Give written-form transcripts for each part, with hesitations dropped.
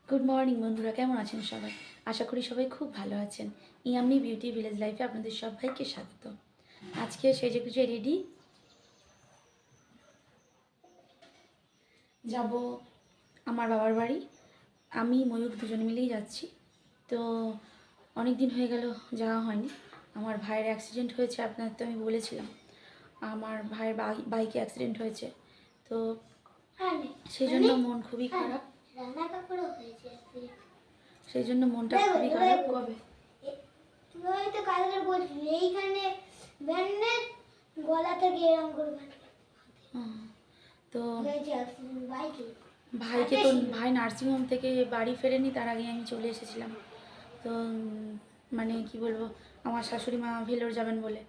Good morning বন্ধুরা, কেমন আছেন সবাই? আশা করি সবাই খুব ভালো আছেন। ইয়াম্মি বিউটি ভিলেজ লাইফে আপনাদের সবাইকে স্বাগত। আজকে সেজে গুজে রেডি যাব আমার বাবার বাড়ি। আমি ময়ূর দুজনে মিলেই যাচ্ছি। তো অনেক দিন হয়ে গেল যাওয়া হয়নি। আমার ভাইয়ের অ্যাক্সিডেন্ট হয়েছে, আপনার তো আমি বলেছিলাম। আমার ভাইয়ের বাইকে অ্যাক্সিডেন্ট হয়েছে, তো সেই জন্য মন খুবই খারাপ। সেই জন্য মনটা খুবই খারাপ। কবে তুমি হয়তো কালকে বলছিলে এইখানে ব্যান্ডেজ গলা থেকে এরকম করে তো বাইকে ভাইকে তো ভাই নার্সিংহোম থেকে বাড়ি ফেরেনি, তার আগে আমি চলে এসেছিলাম। তো মানে কি বলবো, আমার শাশুড়ি মা ভেলোর যাবেন বলে,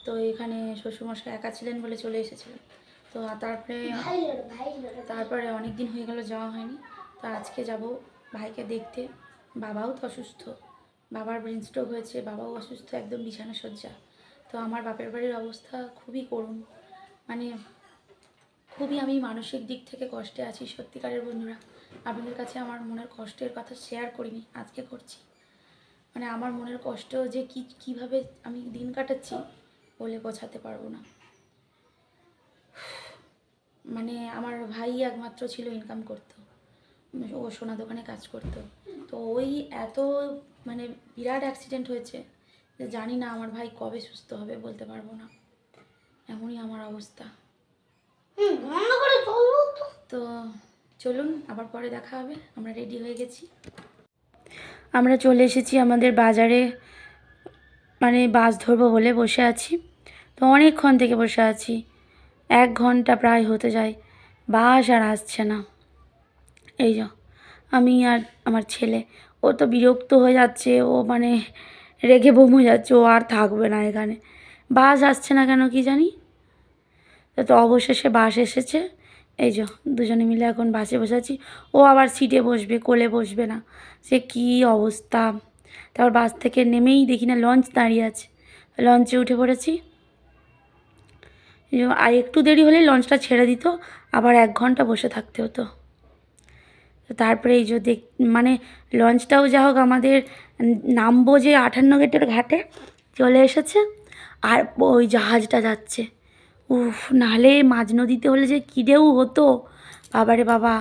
তো এখানে শ্বশুরমশাই একা ছিলেন বলে চলে এসেছিলেন। তো তারপরে অনেক দিন হয়ে গেল যাওয়া হয়নি। তো আজকে যাব ভাইকে দেখতে। বাবাও তো অসুস্থ, বাবার ব্রেন স্ট্রোক হয়েছে, বাবাও অসুস্থ, একদম বিছানা সজ্জা। তো আমার বাপের বাড়ির অবস্থা খুবই করুণ, মানে খুবই আমি মানসিক দিক থেকে কষ্টে আছি সত্যিকারের বন্ধুরা। আপনাদের কাছে আমার মনের কষ্টের কথা শেয়ার করিনি, আজকে করছি। মানে আমার মনের কষ্ট যে কীভাবে আমি দিন কাটাচ্ছি বলে বোঝাতে পারবো না। মানে আমার ভাই একমাত্র ছিল, ইনকাম করতো, ও সোনা দোকানে কাজ করতো। তো ওই এত মানে বিরাট অ্যাক্সিডেন্ট হয়েছে যে জানি না আমার ভাই কবে সুস্থ হবে, বলতে পারবো না, এমনই আমার অবস্থা। তো চলুন, আবার পরে দেখা হবে। আমরা রেডি হয়ে গেছি, আমরা চলে এসেছি আমাদের বাজারে। মানে বাস ধরবো বলে বসে আছি, তো অনেকক্ষণ থেকে বসে আছি, 1 ঘন্টা প্রায় হতে যায়, বাস আর আসছে না। এই যে আমি আর আমার ছেলে, ও তো বিরক্ত হয়ে যাচ্ছে, ও মানে রেগে বমে যাচ্ছে, ও আর থাকবে না এখানে। বাস আসছে না কেন কি জানি। তো অবশেষে বাস এসেছে। এই যে দুজনে মিলে এখন বাসে বসে আছি। ও আবার সিটে বসবে, কোলে বসবে না, সে কী অবস্থা। তারপর বাস থেকে নেমেই দেখি না লঞ্চ দাঁড়িয়ে আছে, লঞ্চে উঠে পড়েছি। আর একটু দেরি হলেই লঞ্চটা ছেড়ে দিত, আবার 1 ঘন্টা বসে থাকতে হতো। তো তারপরে এই যে মানে লঞ্চটাও যা হোক আমাদের নামবো যে 58 গেটের ঘাটে চলে এসেছে, আর ওই জাহাজটা যাচ্ছে। উফ, নাহলে মাঝ নদীতে হলে যে কী ঢেউ হতো বাবারে বাবা,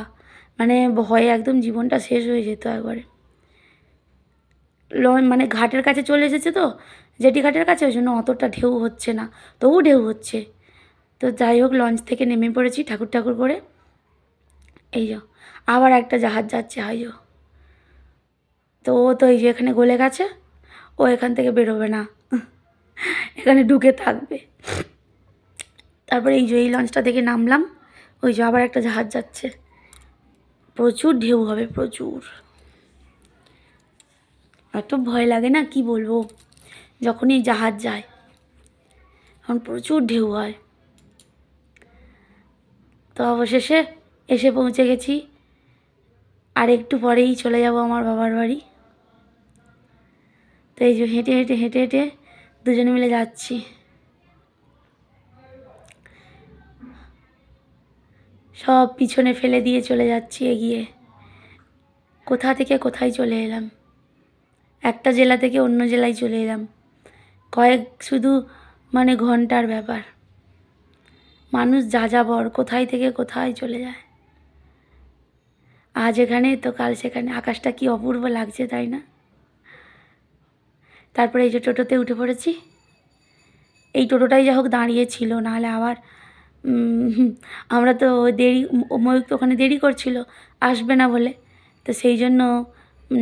মানে ভয়ে একদম জীবনটা শেষ হয়ে যেত একবারে। মানে ঘাটের কাছে চলে এসেছে, তো জেটি ঘাটের কাছে, ওই জন্য অতটা ঢেউ হচ্ছে না, তবু ঢেউ হচ্ছে। তো যাই হোক লঞ্চ থেকে নেমে পড়েছি ঠাকুর ঠাকুর করে। এই যো আবার একটা জাহাজ যাচ্ছে, হাই যো। তো ও তো এই যে এখানে গলে গেছে, ও এখান থেকে বেরোবে না, এখানে ঢুকে থাকবে। তারপরে এই যে এই লঞ্চটা থেকে নামলাম, ওই যে আবার একটা জাহাজ যাচ্ছে, প্রচুর ঢেউ হবে, প্রচুর। এত ভয় লাগে না কি বলবো, যখনই জাহাজ যায় তখন প্রচুর ঢেউ হয়। তো অবশেষে এসে পৌঁছে গেছি, আর একটু পরেই চলে যাব আমার বাবার বাড়ি। তো এই যে হেঁটে হেঁটে হেঁটে হেঁটে দুজনে মিলে যাচ্ছি। সব পিছনে ফেলে দিয়ে চলে যাচ্ছি এগিয়ে। কোথা থেকে কোথায় চলে এলাম, একটা জেলা থেকে অন্য জেলায় চলে এলাম, শুধু মানে ঘন্টার ব্যাপার। মানুষ যাযাবর, কোথায় থেকে কোথায় চলে যায়, আজ এখানে তো কাল সেখানে। আকাশটা কি অপূর্ব লাগছে, তাই না? তারপরে এই যে টোটোতে উঠে পড়েছি। এই টোটোটাই যা হোক দাঁড়িয়েছিল, নাহলে আবার আমরা তো দেরি, ময়ূক তো ওখানে দেরি করছিল আসবে না বলে, তো সেই জন্য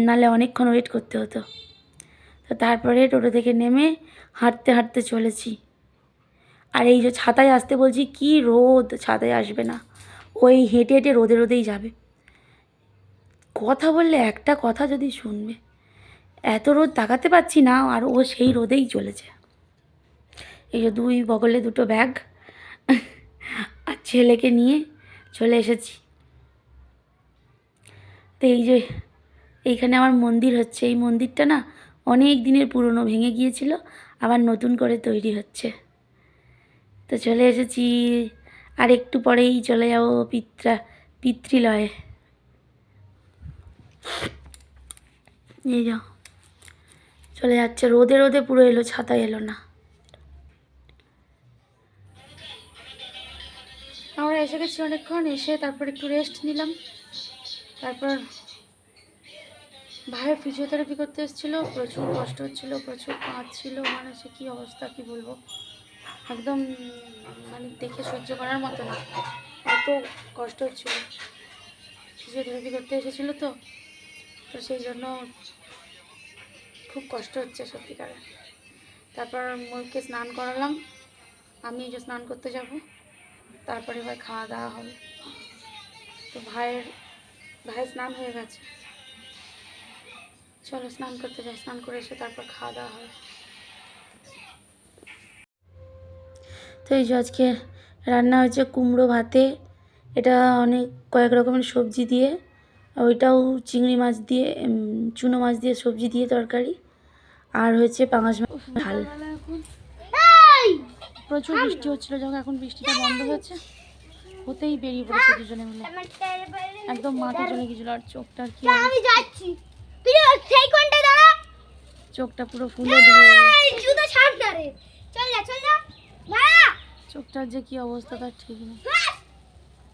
নাহলে অনেকক্ষণ ওয়েট করতে হতো। তো তারপরে টোটো থেকে নেমে হাঁটতে হাঁটতে চলেছি। আর এই যে ছাতায় আসতে বলছি, কি রোদ, ছাতায় আসবে না, ওই হেঁটে হেঁটে রোদে রোদেই যাবে। কথা বললে একটা কথা যদি শুনবে, এত রোদ তাকাতে পারছি না, আর ও সেই রোদেই চলেছে। এই যে দুই বগলে দুটো ব্যাগ আর ছেলেকে নিয়ে চলে এসেছি। তো এই যে এইখানে আমার মন্দির হচ্ছে, এই মন্দিরটা না অনেক দিনের পুরনো, ভেঙে গিয়েছিল, আবার নতুন করে তৈরি হচ্ছে। তো চলে এসেছি, আর একটু পরেই চলে যাব পিতৃলয়ে। এই যা চলে যাচ্ছে, রোদে রোদে পুরো এলো, ছাতা এলো না। আমরা এসে গেছি অনেকক্ষণ, এসে তারপর একটু রেস্ট নিলাম। তারপর ভাইয়ের ফিজিওথেরাপি করতে এসেছিলো, প্রচুর কষ্ট হচ্ছিলো, প্রচুর কাঁদছিল, মানে সে কী অবস্থা কী বলবো, একদম মানে দেখে সহ্য করার মতো না, এত কষ্ট হচ্ছিল। ফিজিওথেরাপি করতে এসেছিলো তো তো সেই জন্য খুব কষ্ট হচ্ছে সত্যিকারে। তারপর ময়ূরকে স্নান করালাম, আমি যে স্নান করতে যাব, তারপরে এবার খাওয়া দাওয়া হবে। তো ভাইয়ের স্নান হয়ে গেছে, চলো স্নান করতে যাই, স্নান করে এসে তারপর খাওয়া দাওয়া হবে। তো এই যে আজকে রান্না হয়েছে কুমড়ো ভাতে, এটা কয়েক রকমের সবজি দিয়ে, ওইটাও চিংড়ি মাছ দিয়ে, চুনো মাছ দিয়ে সবজি দিয়ে তরকারি, আর হয়েছে পাঙাশ মাছ ঝাল। প্রচুর বৃষ্টি হচ্ছিল, যখন এখন বৃষ্টিটা বন্ধ হয়েছে, হতেই বেরিয়ে পড়েছে দুজনে মিলে, একদম মাঠে চলে গেছিল। আর চোখটা কি আমি যাচ্ছি, তুই সেই কোনটা দাঁড়া, চোখটা পুরো ফুলে দেবো, জুতো ছাড় না রে, চল যা দাঁড়া, চোখটার যে কি অবস্থা তার ঠিক নেই।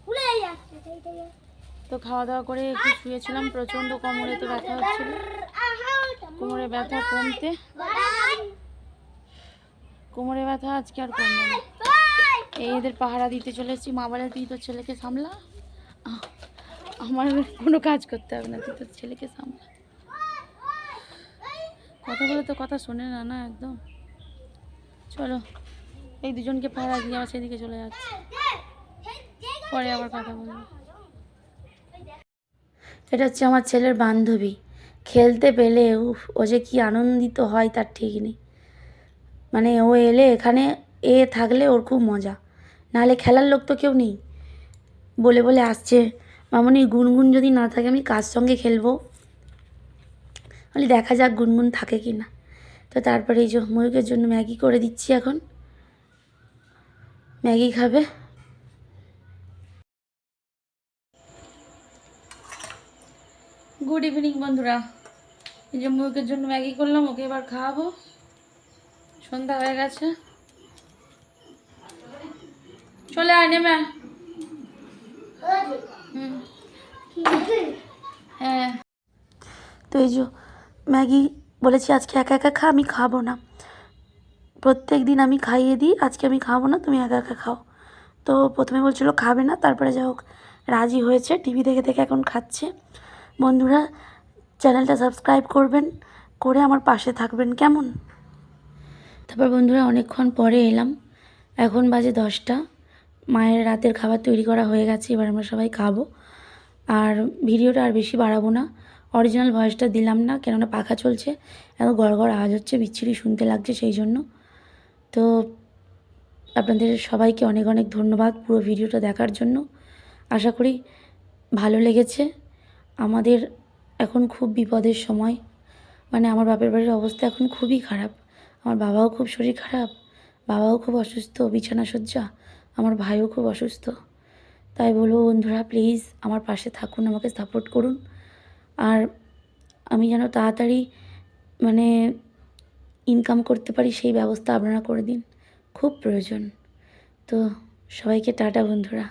ফুলে যাচ্ছে সেইটাই। তো খাওয়া দাওয়া করে একটু শুয়েছিলাম, প্রচণ্ড কোমরে তো ব্যথা হচ্ছিল, কোমরে ব্যথা কমতে, কোমরে ব্যথা আজকে আর কমবে না। এই এদের পাহারা দিতে চলে এসেছি, মা বলে তুই তোর ছেলেকে সামলা, আমার কোনো কাজ করতে হবে না, তুই তোর ছেলেকে সামলা। কথা বলে তো কথা শোনে না না একদম। চলো এই দুজনকে পাহারা দিয়ে আবার সেদিকে চলে যাচ্ছে, পরে আবার কথা বলবো। এটা হচ্ছে আমার ছেলের বান্ধবী, খেলতে পেলে ও যে কি আনন্দিত হয় তার ঠিক নেই। মানে ও এলে এখানে থাকলে ওর খুব মজা, নাহলে খেলার লোক তো কেউ নেই। বলে বলে আসছে, মামনি গুনগুন যদি না থাকে আমি কার সঙ্গে খেলবো, বলি দেখা যাক গুনগুন থাকে কি না। তো তারপরে এই যে ময়ূকের জন্য ম্যাগি করে দিচ্ছি, এখন ম্যাগি খাবে। গুড ইভিনিং বন্ধুরা, এই যে ময়ূকের জন্য ম্যাগি করলাম, ওকে এবার খাওয়াবো, সন্ধ্যা হয়ে গেছে। চলে আয় নেমে, হ্যাঁ। তো এই যে ম্যাগি বলেছি আজকে একা একা খা, আমি খাবো না, প্রত্যেক দিন আমি খাইয়ে দিই, আজকে আমি খাবো না, তুমি একা একা খাও। তো প্রথমে বলছিল খাবে না, তারপরে যা হোক রাজি হয়েছে, টিভি দেখে দেখে এখন খাচ্ছে। বন্ধুরা চ্যানেলটা সাবস্ক্রাইব করবেন, করে আমার পাশে থাকবেন কেমন। তারপর বন্ধুরা অনেকক্ষণ পরে এলাম, এখন বাজে 10টা, মায়ের রাতের খাবার তৈরি করা হয়ে গেছে, এবার আমরা সবাই খাবো। আর ভিডিওটা আর বেশি বাড়াবো না, অরিজিনাল ভয়েসটা দিলাম না, কেননা পাখা চলছে, এত গড়গড় আওয়াজ হচ্ছে, বিচ্ছিরি শুনতে লাগছে সেই জন্য। তো আপনাদের সবাইকে অনেক অনেক ধন্যবাদ পুরো ভিডিওটা দেখার জন্য, আশা করি ভালো লেগেছে। আমাদের এখন খুব বিপদের সময়, মানে আমার বাপের বাড়ির অবস্থা এখন খুবই খারাপ, আমার বাবাও খুব শরীর খারাপ, বাবাও খুব অসুস্থ, বিছানা শয্যা, আমার ভাইও খুব অসুস্থ। তাই বলবো বন্ধুরা প্লিজ আমার পাশে থাকুন, আমাকে সাপোর্ট করুন, আর আমি যেন তাড়াতাড়ি মানে ইনকাম করতে পারি সেই ব্যবস্থা আপনারা করে দিন, খুব প্রয়োজন। তো সবাইকে টাটা বন্ধুরা।